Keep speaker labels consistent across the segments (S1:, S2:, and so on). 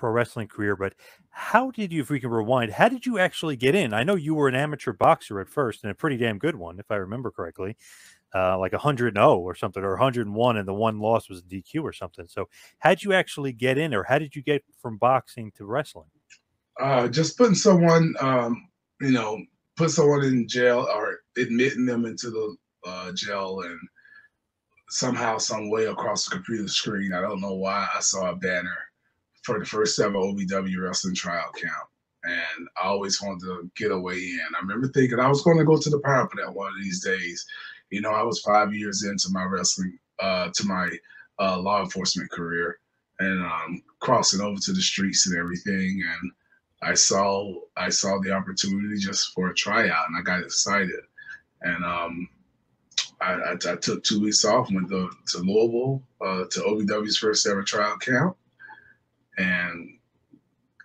S1: pro wrestling career, but how did you, if we can rewind, how did you actually get in? I know you were an amateur boxer at first, and a pretty damn good one, if I remember correctly, like 100-0 or something, or 101, and the one loss was a DQ or something. So how did you actually get in, or how did you get from boxing to wrestling?
S2: Just putting someone, you know, put someone in jail or admitting them into the jail, and somehow, some way across the computer screen, I don't know why, I saw a banner for the first ever OVW wrestling tryout camp. And I always wanted to get a way in. I remember thinking I was going to go to the power plant one of these days. You know, I was 5 years into my wrestling, to my law enforcement career, and crossing over to the streets and everything. And I saw the opportunity just for a tryout, and I got excited. And I took 2 weeks off, went to Louisville, to OVW's first ever tryout camp, and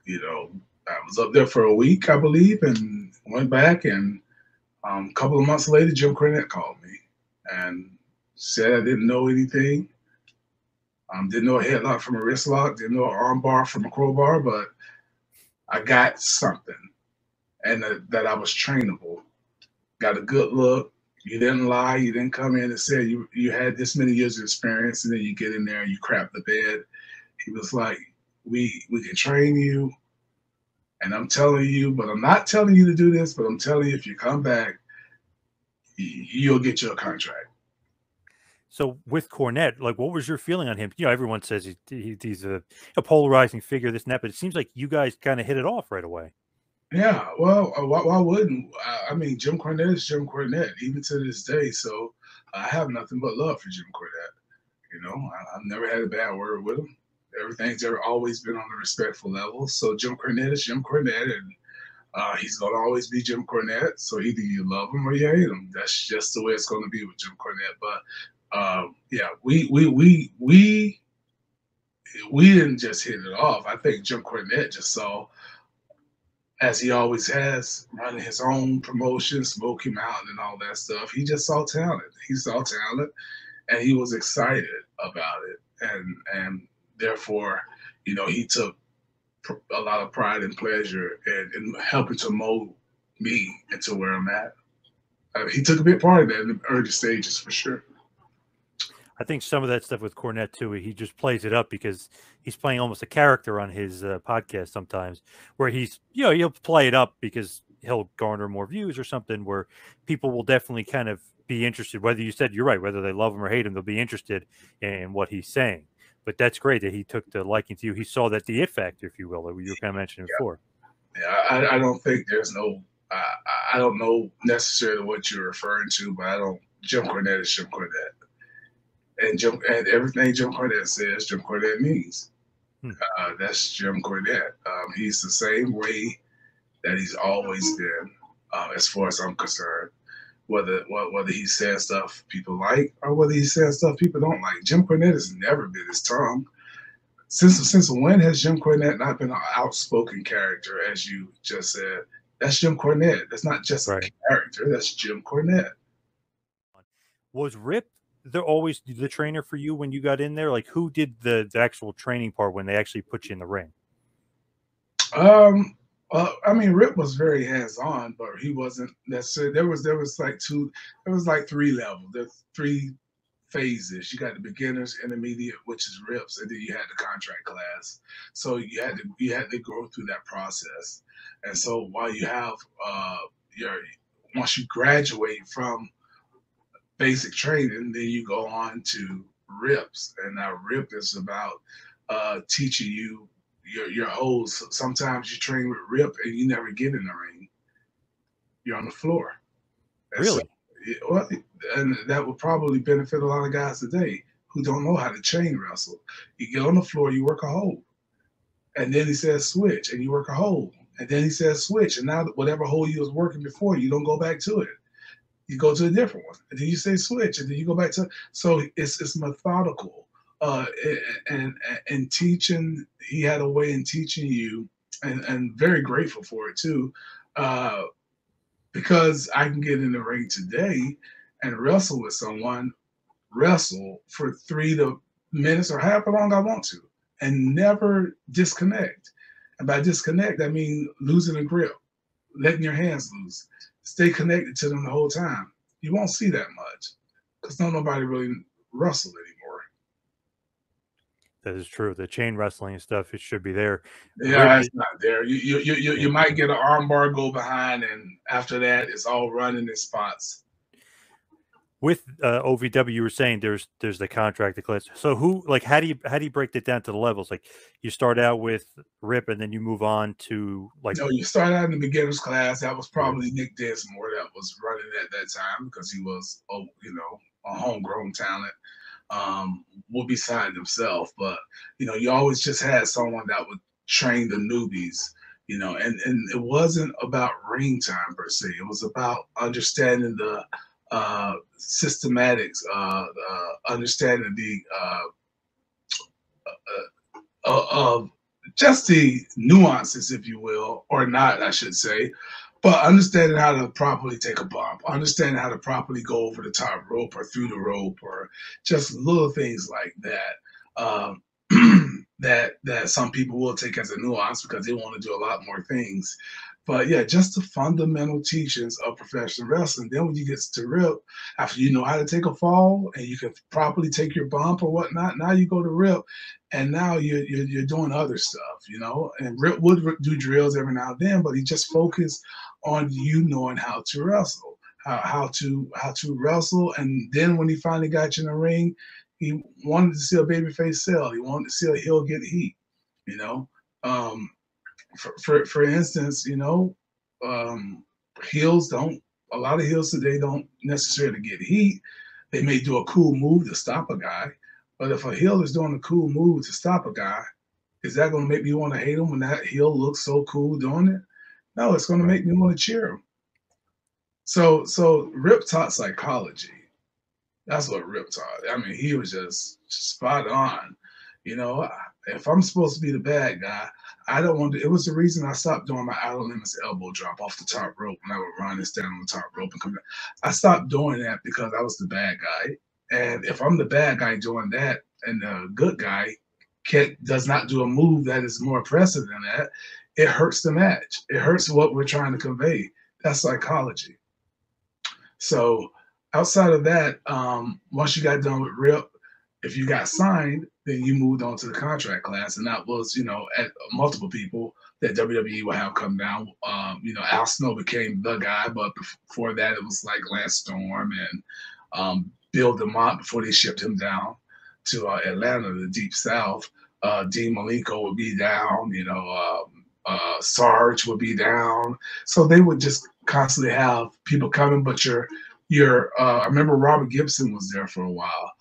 S2: you know, I was up there for a week, I believe, and went back. And a couple of months later, Jim Cornette called me and said I didn't know anything. Didn't know a headlock from a wrist lock, didn't know an arm bar from a crowbar, but I got something, and that I was trainable. Got a good look. You didn't lie. You didn't come in and say you had this many years of experience, and then you get in there and you crap the bed. He was like, we can train you, and I'm telling you, but I'm not telling you to do this, but I'm telling you, if you come back, you'll get your contract.
S1: So with Cornette, like, what was your feeling on him? You know, everyone says he's a polarizing figure, this and that, but it seems like you guys kind of hit it off right away.
S2: Yeah, well, why wouldn't I mean, Jim Cornette is Jim Cornette, even to this day. So I have nothing but love for Jim Cornette. You know, I've never had a bad word with him. Everything's ever always been on a respectful level. So Jim Cornette is Jim Cornette, and he's gonna always be Jim Cornette. So either you love him or you hate him. That's just the way it's gonna be with Jim Cornette. But yeah, we didn't just hit it off. I think Jim Cornette just saw, as he always has, running his own promotion, Smoky Mountain and all that stuff. He just saw talent. He saw talent, and he was excited about it, and therefore, you know, he took a lot of pride and pleasure in helping to mold me into where I'm at. He took a big part of that in the early stages, for sure.
S1: I think some of that stuff with Cornette too, he just plays it up because he's playing almost a character on his podcast sometimes, where he's, you know, he'll play it up because he'll garner more views or something, where people will definitely kind of be interested. Whether you said you're right, whether they love him or hate him, they'll be interested in what he's saying. But that's great that he took the liking to you. He saw that the it factor, if you will, that you were kind of mentioning before.
S2: Yeah, I don't think there's no. I don't know necessarily what you're referring to, but I don't. Jim Cornette is Jim Cornette. And everything Jim Cornette says, Jim Cornette means. That's Jim Cornette. He's the same way that he's always been, as far as I'm concerned. Whether he says stuff people like or whether he says stuff people don't like, Jim Cornette has never been his tongue. Since when has Jim Cornette not been an outspoken character, as you just said? That's Jim Cornette. That's not just a character. That's Jim Cornette.
S1: Was Rip always the trainer for you when you got in there? Like, who did the actual training part when they actually put you in the ring?
S2: I mean, Rip was very hands-on, but he wasn't necessarily. There was like three levels. There's three phases. You got the beginners, intermediate, which is Rips, and then you had the contract class. So you had to go through that process. And so while you have once you graduate from basic training, then you go on to Rips, and now Rip is about teaching you your holds. Sometimes you train with Rip and you never get in the ring. You're on the floor. And
S1: really?
S2: So, and that would probably benefit a lot of guys today who don't know how to chain wrestle. You get on the floor, you work a hold, and then he says switch, and you work a hold, and then he says switch, and now whatever hold you was working before, you don't go back to it. You go to a different one, and then you say switch, and then you go back to. So it's methodical. And teaching, he had a way in teaching you, and very grateful for it too, because I can get in the ring today and wrestle with someone, wrestle for 3 minutes or however long I want to, and never disconnect. And by disconnect, I mean losing a grip, letting your hands loose. Stay connected to them the whole time. You won't see that much because nobody really wrestle anymore.
S1: That is true. The chain wrestling and stuff, it should be there.
S2: Yeah, it's not there. You might get an armbar go behind, and after that, it's all running in spots.
S1: With OVW, you were saying there's the contracted class. So who, like, how do you break that down to the levels? Like, you start out with Rip, and then you move on to like.
S2: No, you start out in the beginners class. That was probably Nick Dinsmore that was running at that time because he was, a homegrown talent. Will be signed himself, but you always just had someone that would train the newbies. And it wasn't about ring time per se. It was about understanding the systematics, understanding the of just the nuances, if you will, or not, I should say, but understanding how to properly take a bump, understanding how to properly go over the top rope or through the rope, or just little things like that. That some people will take as a nuance because they want to do a lot more things. But yeah, just the fundamental teachings of professional wrestling. Then when you get to Rip, after you know how to take a fall and you can properly take your bump or whatnot, now you go to Rip, and now you're doing other stuff, And Rip would do drills every now and then, but he just focused on knowing how to wrestle, how to wrestle. And then when he finally got you in the ring, he wanted to see a babyface sell. He wanted to see a heel get heat, For instance, heels don't. A lot of heels today don't necessarily get heat. They may do a cool move to stop a guy, but if a heel is doing a cool move to stop a guy, is that going to make me want to hate him when that heel looks so cool doing it? No, it's going to make me want to cheer him. So Rip taught psychology. That's what Rip taught. I mean, he was just spot on. If I'm supposed to be the bad guy, I don't want to. It was the reason I stopped doing my outer limits elbow drop off the top rope when I would run and stand on the top rope and come down. I stopped doing that because I was the bad guy. And if I'm the bad guy doing that and the good guy does not do a move that is more impressive than that, it hurts the match. It hurts what we're trying to convey. That's psychology. So outside of that, once you got done with Rip, if you got signed, then you moved on to the contract class, and that was, at multiple people that WWE will have come down. Al Snow became the guy, but before that, it was like Lance Storm and Bill DeMott before they shipped him down to Atlanta, the Deep South. Dean Malenko would be down, Sarge would be down. So they would just constantly have people coming, but I remember Robert Gibson was there for a while.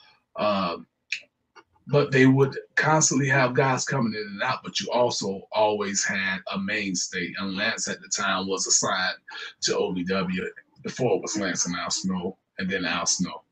S2: But they would constantly have guys coming in and out, but you also always had a mainstay. And Lance at the time was assigned to OVW before it was Lance and Al Snow, and then Al Snow.